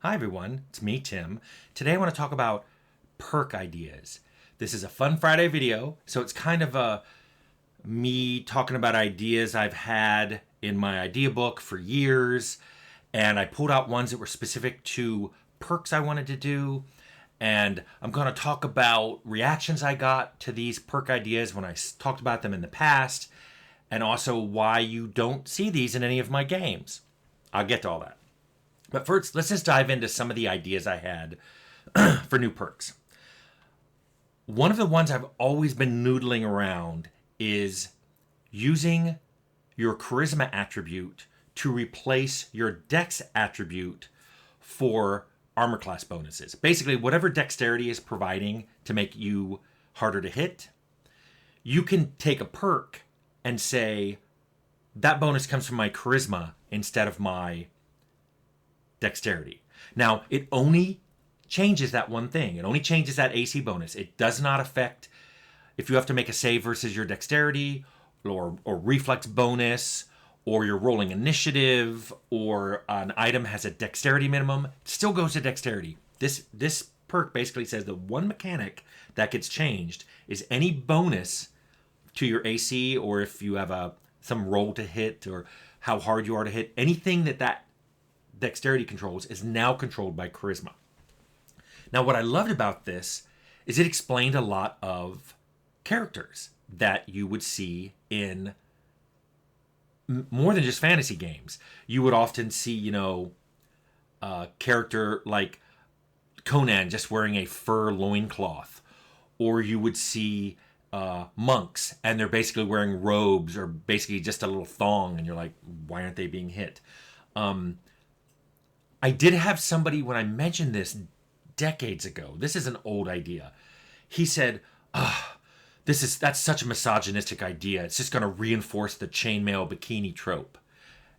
Hi everyone, it's me, Tim. Today I want to talk about perk ideas. This is a Fun Friday video, so it's kind of me talking about ideas I've had in my idea book for years, and I pulled out ones that were specific to perks I wanted to do, and I'm going to talk about reactions I got to these perk ideas when I talked about them in the past, and also why you don't see these in any of my games. I'll get to all that. But first, let's just dive into some of the ideas I had for new perks. One of the ones I've always been noodling around is using your charisma attribute to replace your dex attribute for armor class bonuses. Basically, whatever dexterity is providing to make you harder to hit, you can take a perk and say, that bonus comes from my charisma instead of my dexterity. Now, it only changes that one thing. It only changes that AC bonus. It does not affect if you have to make a save versus your dexterity or reflex bonus or you're rolling initiative or an item has a dexterity minimum. It still goes to dexterity. This perk basically says the one mechanic that gets changed is any bonus to your AC, or if you have some roll to hit or how hard you are to hit, anything that dexterity controls is now controlled by charisma. Now, what I loved about this is it explained a lot of characters that you would see in more than just fantasy games. You would often see, a character like Conan just wearing a fur loincloth, or you would see monks and they're basically wearing robes or basically just a little thong, and you're like, why aren't they being hit? I did have somebody, when I mentioned this decades ago, this is an old idea. He said, that's such a misogynistic idea. It's just going to reinforce the chainmail bikini trope.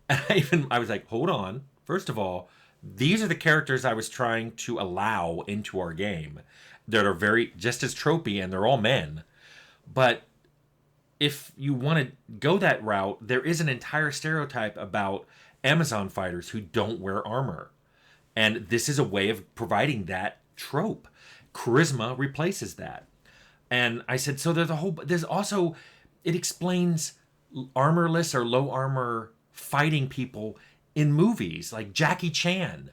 And I was like, hold on. First of all, these are the characters I was trying to allow into our game that are very just as tropey, and they're all men. But if you want to go that route, there is an entire stereotype about Amazon fighters who don't wear armor. And this is a way of providing that trope. Charisma replaces that. And I said, so there's also, it explains armorless or low armor fighting people in movies like Jackie Chan.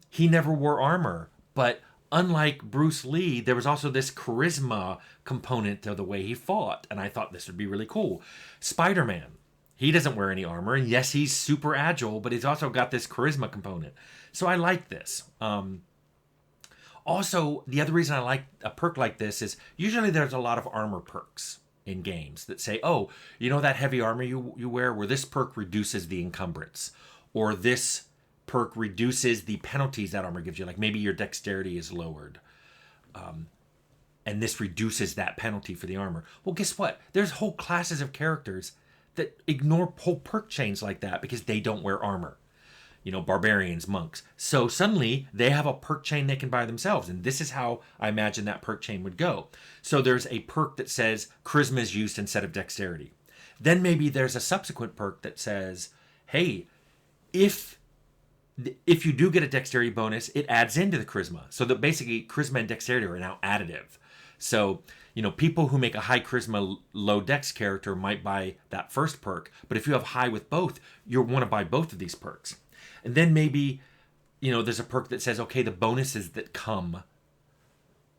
He never wore armor, but unlike Bruce Lee, there was also this charisma component to the way he fought. And I thought this would be really cool. Spider-Man. He doesn't wear any armor, and yes, he's super agile, but he's also got this charisma component. So I like this. Also, the other reason I like a perk like this is usually there's a lot of armor perks in games that say, oh, that heavy armor you wear, where this perk reduces the encumbrance, or this perk reduces the penalties that armor gives you. Like maybe your dexterity is lowered, and this reduces that penalty for the armor. Well, guess what? There's whole classes of characters that ignore whole perk chains like that because they don't wear armor. Barbarians, monks. So suddenly they have a perk chain they can buy themselves. And this is how I imagine that perk chain would go. So there's a perk that says charisma is used instead of dexterity. Then maybe there's a subsequent perk that says, hey, if you do get a dexterity bonus, it adds into the charisma. So that basically charisma and dexterity are now additive. So, people who make a high charisma, low dex character might buy that first perk. But if you have high with both, you'll want to buy both of these perks. And then maybe, there's a perk that says, okay, the bonuses that come,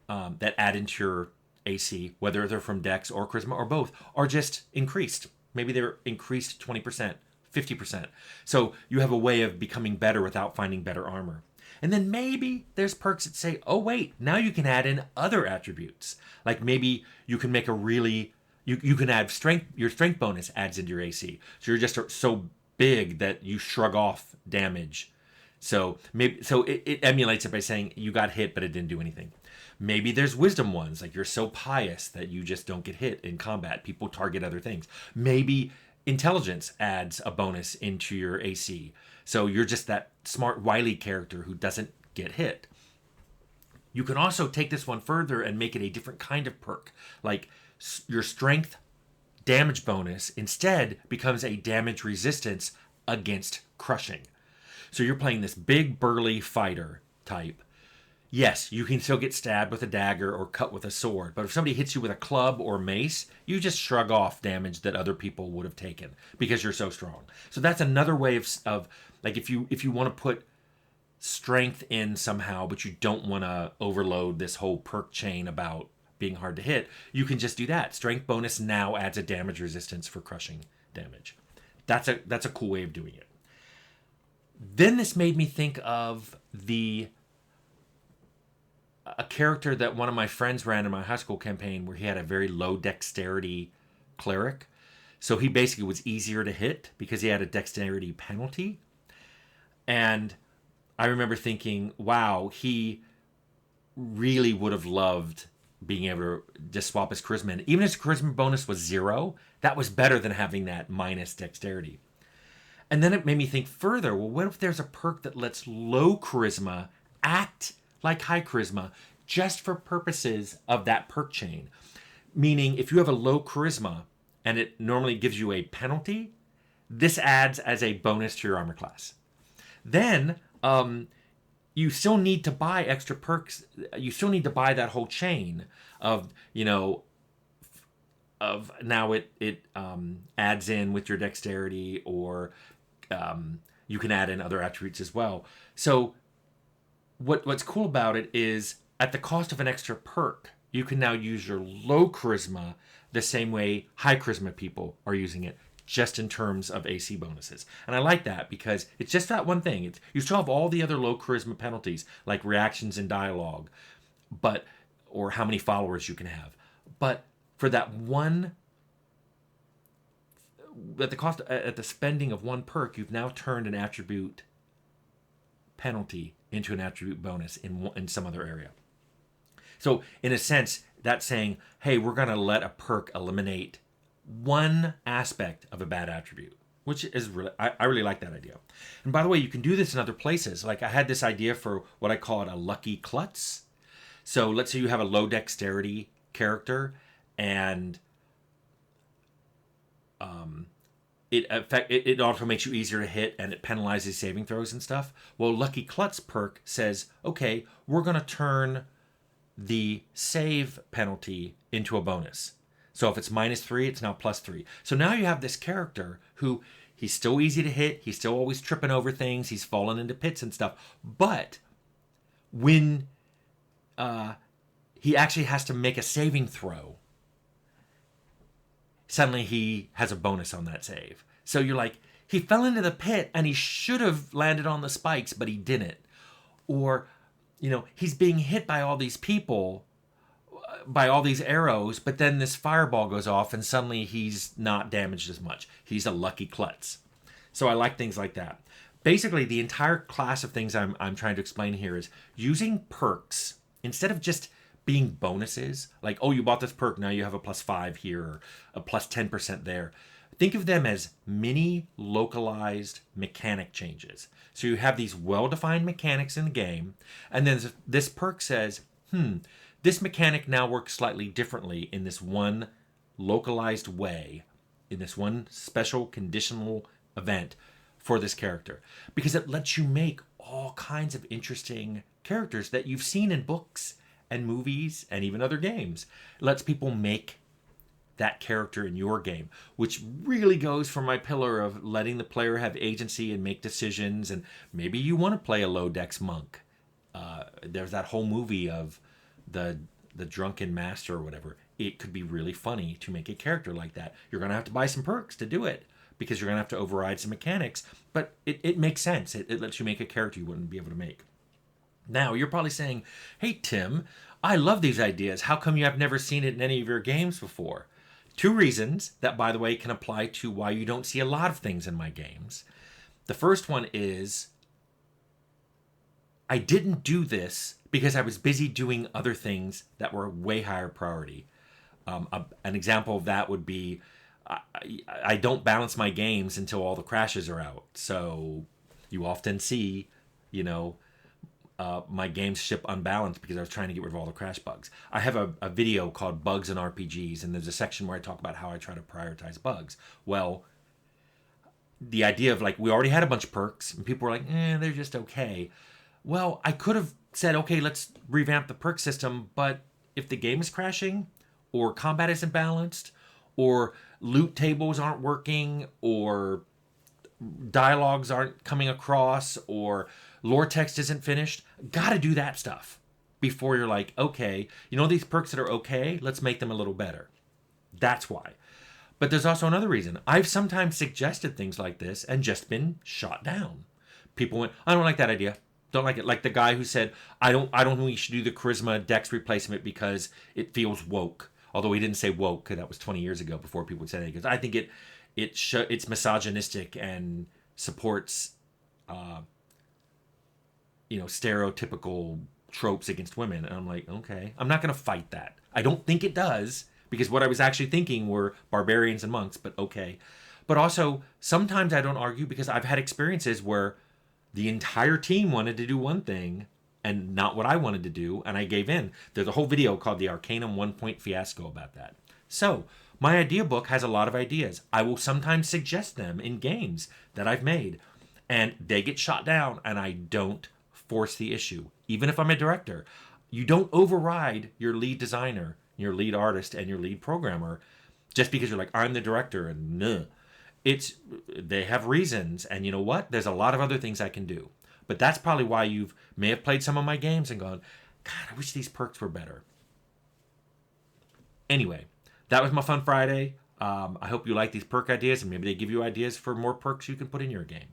that add into your AC, whether they're from dex or charisma or both, are just increased. Maybe they're increased 20%, 50%. So you have a way of becoming better without finding better armor. And then maybe there's perks that say, oh, wait, now you can add in other attributes. Like maybe you can make you can add strength, your strength bonus adds into your AC. So you're just so big that you shrug off damage. So it emulates it by saying you got hit, but it didn't do anything. Maybe there's wisdom ones, like you're so pious that you just don't get hit in combat. People target other things. Maybe intelligence adds a bonus into your AC. So you're just that smart, wily character who doesn't get hit. You can also take this one further and make it a different kind of perk. Like your strength damage bonus instead becomes a damage resistance against crushing. So you're playing this big burly fighter type. Yes, you can still get stabbed with a dagger or cut with a sword, but if somebody hits you with a club or mace, you just shrug off damage that other people would have taken because you're so strong. So that's another way of like if you want to put strength in somehow, but you don't want to overload this whole perk chain about being hard to hit, you can just do that. Strength bonus now adds a damage resistance for crushing damage. That's a cool way of doing it. Then this made me think of a character that one of my friends ran in my high school campaign where he had a very low dexterity cleric. So he basically was easier to hit because he had a dexterity penalty. And I remember thinking, wow, he really would have loved being able to just swap his charisma in. Even if his charisma bonus was 0, that was better than having that minus dexterity. And then it made me think further, well, what if there's a perk that lets low charisma act like high charisma just for purposes of that perk chain? Meaning, if you have a low charisma and it normally gives you a penalty, this adds as a bonus to your armor class. Then you still need to buy extra perks. You still need to buy that whole chain of, of now it adds in with your dexterity, or you can add in other attributes as well. So what's cool about it is at the cost of an extra perk, you can now use your low charisma the same way high charisma people are using it, just in terms of AC bonuses. And I like that because it's just that one thing. You still have all the other low charisma penalties, like reactions and dialogue, or how many followers you can have. But for that one, at the spending of one perk, you've now turned an attribute penalty into an attribute bonus in some other area. So in a sense, that's saying, hey, we're going to let a perk eliminate one aspect of a bad attribute, which is really, I really like that idea. And by the way, you can do this in other places. Like I had this idea for what I call it a lucky klutz. So let's say you have a low dexterity character and it also makes you easier to hit and it penalizes saving throws and stuff. Well, Lucky Klutz perk says, okay, we're going to turn the save penalty into a bonus. So if it's -3, it's now +3. So now you have this character who he's still easy to hit. He's still always tripping over things. He's falling into pits and stuff. But when he actually has to make a saving throw, suddenly he has a bonus on that save. So you're like, he fell into the pit and he should have landed on the spikes, but he didn't. Or, he's being hit by all these people, by all these arrows, but then this fireball goes off and suddenly he's not damaged as much. He's a lucky klutz. So I like things like that. Basically, the entire class of things I'm trying to explain here is using perks instead of just being bonuses, like, oh, you bought this perk, now you have a +5 here, or a +10% there. Think of them as mini localized mechanic changes. So you have these well-defined mechanics in the game, and then this perk says, this mechanic now works slightly differently in this one localized way, in this one special conditional event for this character. Because it lets you make all kinds of interesting characters that you've seen in books and movies and even other games. It lets people make that character in your game, which really goes for my pillar of letting the player have agency and make decisions. And maybe you want to play a low dex monk. There's that whole movie of the drunken master or whatever. It could be really funny to make a character like that. You're going to have to buy some perks to do it because you're going to have to override some mechanics, but it makes sense. It lets you make a character you wouldn't be able to make. Now, you're probably saying, hey, Tim, I love these ideas. How come you have never seen it in any of your games before? 2 reasons that, by the way, can apply to why you don't see a lot of things in my games. The first one is I didn't do this because I was busy doing other things that were way higher priority. An example of that would be I don't balance my games until all the crashes are out. So you often see, my games ship unbalanced because I was trying to get rid of all the crash bugs. I have a video called Bugs in RPGs, and there's a section where I talk about how I try to prioritize bugs. Well, the idea of like, we already had a bunch of perks and people were like, they're just okay. Well, I could have said, okay, let's revamp the perk system, but if the game is crashing or combat isn't balanced or loot tables aren't working or dialogues aren't coming across or lore text isn't finished, gotta do that stuff before you're like, okay, these perks that are okay, let's make them a little better. That's why. But there's also another reason. I've sometimes suggested things like this and just been shot down. People went, I don't like that idea. Don't like it. Like the guy who said, I don't think we should do the charisma dex replacement because it feels woke. Although he didn't say woke, because that was 20 years ago before people would say that. Because I think it's misogynistic and supports stereotypical tropes against women. And I'm like, okay, I'm not going to fight that. I don't think it does, because what I was actually thinking were barbarians and monks, but okay. But also, sometimes I don't argue because I've had experiences where the entire team wanted to do one thing and not what I wanted to do, and I gave in. There's a whole video called the Arcanum 1-Point Fiasco about that. So, my idea book has a lot of ideas. I will sometimes suggest them in games that I've made, and they get shot down, and I don't force the issue. Even if I'm a director, you don't override your lead designer, your lead artist, and your lead programmer just because you're like, I'm the director, and nah. They have reasons, and you know what? There's a lot of other things I can do. But that's probably why you may have played some of my games and gone, God, I wish these perks were better. Anyway, that was my Fun Friday. I hope you like these perk ideas, and maybe they give you ideas for more perks you can put in your game.